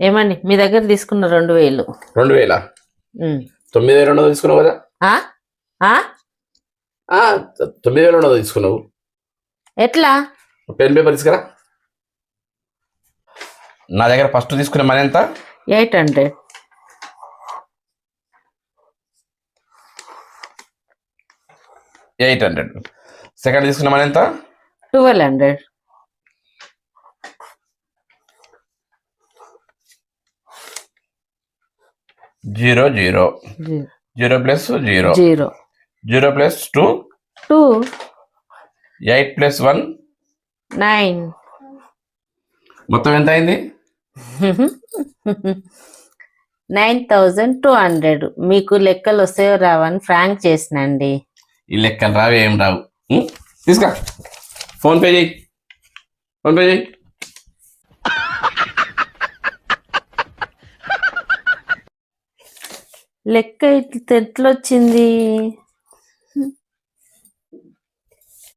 ఏమండి మీ దగ్గర తీసుకున్న 2000. 2000 ఉమ్. 9200 తీసుకున్నావు కదా. ఆ? ఆ? 9200 తీసుకున్నావు. ఎట్లా? పెన్ పేపర్ తీసుకురా. నా దగ్గర ఫస్ట్ తీసుకున్న మనీ ఎంత? 800. 800. సెకండ్ తీసుకున్న మనీ ఎంత? 1200. 0 0 0 ప్లస్ 0 0 0 ప్లస్ 2 2 8 ప్లస్ 1 9. మొత్తం ఎంత అయింది? 9200. మీకు లెక్కలు వస్తాయో రావని ఫ్రాంక్ చేసినండి. ఈ లెక్కలు రావు, ఏం రావు. తీసుకా, ఫోన్పే చేయి. లెక్క ఎట్లొచ్చింది?